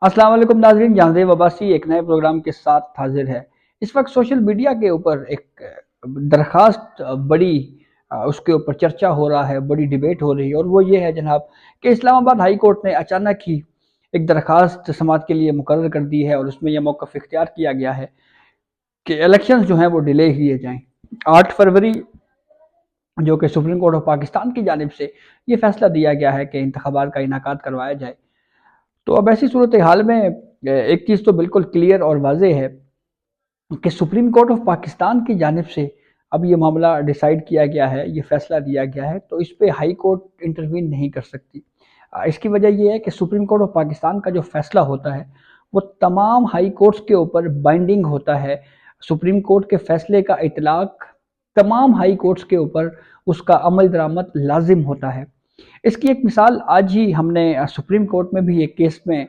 अस्सलाम वालेकुम नाज़रीन, जहांज़ेब अब्बासी एक नए प्रोग्राम के साथ हाजिर है। इस वक्त सोशल मीडिया के ऊपर एक दरखास्त बड़ी उसके ऊपर चर्चा हो रहा है, बड़ी डिबेट हो रही है, और वो ये है जनाब कि इस्लामाबाद हाई कोर्ट ने अचानक ही एक दरखास्त समात के लिए मुकर्रर कर दी है, और उसमें यह मौक़िफ़ इख्तियार किया गया है कि इलेक्शंस जो हैं वो डिले किए जाएँ। 8 फरवरी जो कि सुप्रीम कोर्ट ऑफ पाकिस्तान की जानिब से ये फैसला दिया गया है कि इंतखाबात का इनेकाद करवाया जाए। तो अब ऐसी सूरत हाल में एक चीज़ तो बिल्कुल क्लियर और वाज़ेह है कि सुप्रीम कोर्ट ऑफ पाकिस्तान की जानिब से अब ये मामला डिसाइड किया गया है, ये फैसला दिया गया है, तो इस पे हाई कोर्ट इंटरवीन नहीं कर सकती। इसकी वजह ये है कि सुप्रीम कोर्ट ऑफ पाकिस्तान का जो फैसला होता है वो तमाम हाई कोर्ट्स के ऊपर बाइंडिंग होता है। सुप्रीम कोर्ट के फैसले का इतलाक तमाम हाई कोर्ट्स के ऊपर उसका अमल दरामद लाजिम होता है। इसकी एक मिसाल आज ही हमने सुप्रीम कोर्ट में भी एक केस में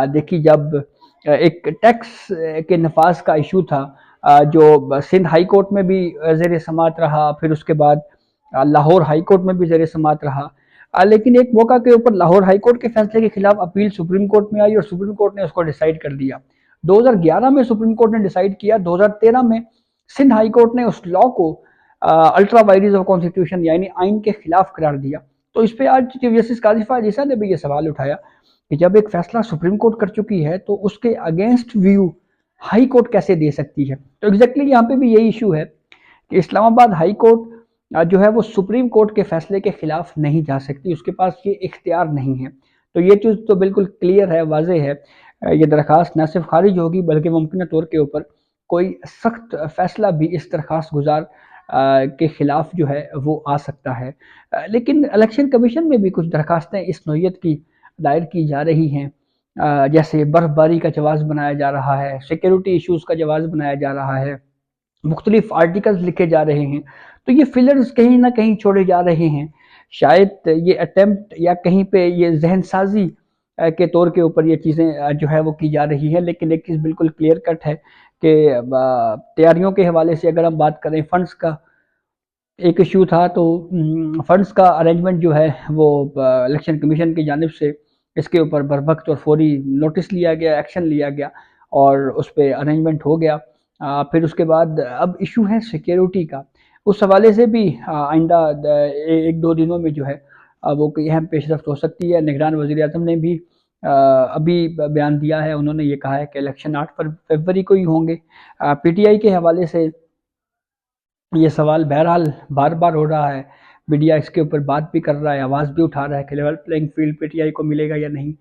देखी, जब एक टैक्स के नफाज का इशू था, जो सिंध हाई कोर्ट में भी ज़ेर समात रहा, फिर उसके बाद लाहौर हाई कोर्ट में भी ज़ेर समात रहा। लेकिन एक मौका के ऊपर लाहौर हाई कोर्ट के फैसले के खिलाफ अपील सुप्रीम कोर्ट में आई और सुप्रीम कोर्ट ने उसको डिसाइड कर दिया। 2011 में सुप्रीम कोर्ट ने डिसाइड किया, 2013 में सिंध हाई कोर्ट ने उस लॉ को अल्ट्रा वायरीज ऑफ कॉन्स्टिट्यूशन यानी आइन के खिलाफ करार दिया। तो इस पे आज चीफ जस्टिस काजी फायद ईसा ने भी ये सवाल उठाया कि जब एक फैसला सुप्रीम कोर्ट कर चुकी है तो उसके अगेंस्ट व्यू हाई कोर्ट कैसे दे सकती है। तो एग्जैक्टली यहाँ पे भी यही इशू है कि इस्लामाबाद हाई कोर्ट जो है वो सुप्रीम कोर्ट के फैसले के खिलाफ नहीं जा सकती, उसके पास ये इख्तियार नहीं है। तो ये चीज़ तो बिल्कुल क्लियर है, वाज़ेह है। ये दरख्वास्त न सिर्फ खारिज होगी बल्कि मुमकिन तौर के ऊपर कोई सख्त फैसला भी इस दरख्वास्त गुजार के खिलाफ जो है वो आ सकता है। लेकिन इलेक्शन कमीशन में भी कुछ दरखास्तें इस नौयत की दायर की जा रही हैं, जैसे बर्फबारी का जवाब बनाया जा रहा है, सिक्योरिटी इश्यूज़ का जवाब बनाया जा रहा है, मुख्तलिफ आर्टिकल्स लिखे जा रहे हैं। तो ये फिलर्स कहीं ना कहीं छोड़े जा रहे हैं। शायद ये अटेम्प्ट या कहीं पे ये जहन साजी के तौर के ऊपर ये चीज़ें जो है वो की जा रही है। लेकिन एक चीज़ बिल्कुल क्लियर कट है कि तैयारियों के हवाले से अगर हम बात करें, फंड्स का एक इशू था, तो फंड्स का अरेंजमेंट जो है वो इलेक्शन कमीशन की जानिब से इसके ऊपर बरवक्त और फौरी नोटिस लिया गया, एक्शन लिया गया और उस पर अरेंजमेंट हो गया। फिर उसके बाद अब इशू है सिक्योरिटी का। उस हवाले से भी आइंदा एक दो दिनों में जो है वो कोई अहम पेशरफ्त हो सकती है। निगरान वज़ीर आज़म ने भी अभी बयान दिया है, उन्होंने ये कहा है कि इलेक्शन 8 फरवरी को ही होंगे। पीटीआई के हवाले से ये सवाल बहरहाल बार बार हो रहा है, मीडिया इसके ऊपर बात भी कर रहा है, आवाज़ भी उठा रहा है कि लेवल प्लेइंग फील्ड पीटीआई को मिलेगा या नहीं।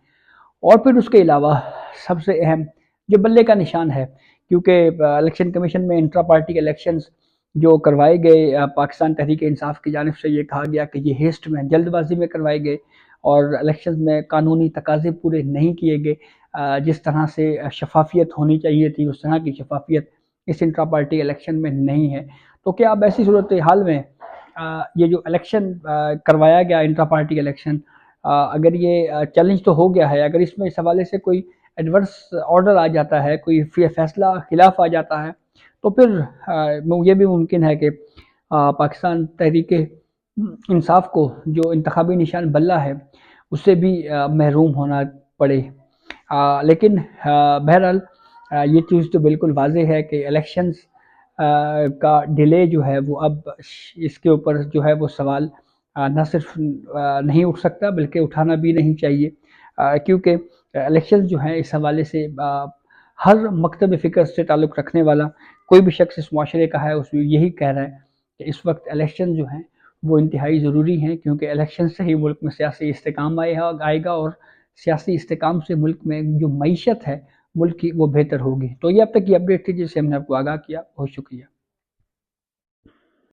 और फिर उसके अलावा सबसे अहम जो बल्ले का निशान है, क्योंकि इलेक्शन कमीशन में इंट्रा पार्टी इलेक्शंस जो करवाए गए, पाकिस्तान तहरीक इंसाफ की जानिब से ये कहा गया कि ये हेस्ट में, जल्दबाजी में करवाए गए और इलेक्शंस में कानूनी तकाजे पूरे नहीं किए गए। जिस तरह से शफाफियत होनी चाहिए थी उस तरह की शफाफियत इस इंट्रा पार्टी इलेक्शन में नहीं है। तो क्या अब ऐसी सूरत हाल में ये जो इलेक्शन करवाया गया इंट्रा पार्टी इलेक्शन, अगर ये चैलेंज तो हो गया है, अगर इसमें इस हवाले से कोई एडवर्स ऑर्डर आ जाता है, कोई फैसला खिलाफ आ जाता है, तो फिर ये भी मुमकिन है कि पाकिस्तान तहरीक इंसाफ को जो इंतखाबी निशान बल्ला है उससे भी महरूम होना पड़े। लेकिन बहरहाल ये चीज़ तो बिल्कुल वाज़ेह है कि इलेक्शंस का डिले जो है वो अब इसके ऊपर जो है वो सवाल ना सिर्फ नहीं उठ सकता बल्कि उठाना भी नहीं चाहिए, क्योंकि इलेक्शन जो है इस हवाले से हर मकतब फ़िक्र से ताल्लुक़ रखने वाला कोई भी शख्स इस माशरे का है, उस यही कह रहा है कि इस वक्त इलेक्शन जो हैं वो इंतहाई ज़रूरी हैं, क्योंकि इलेक्शन से ही मुल्क में सियासी इस्तेकाम आएगा और सियासी इस्तेकाम से मुल्क में जो मईशत है मुल्क की वो बेहतर होगी। तो ये अब तक की अपडेट थी जिससे हमने आपको आगाह किया। बहुत शुक्रिया।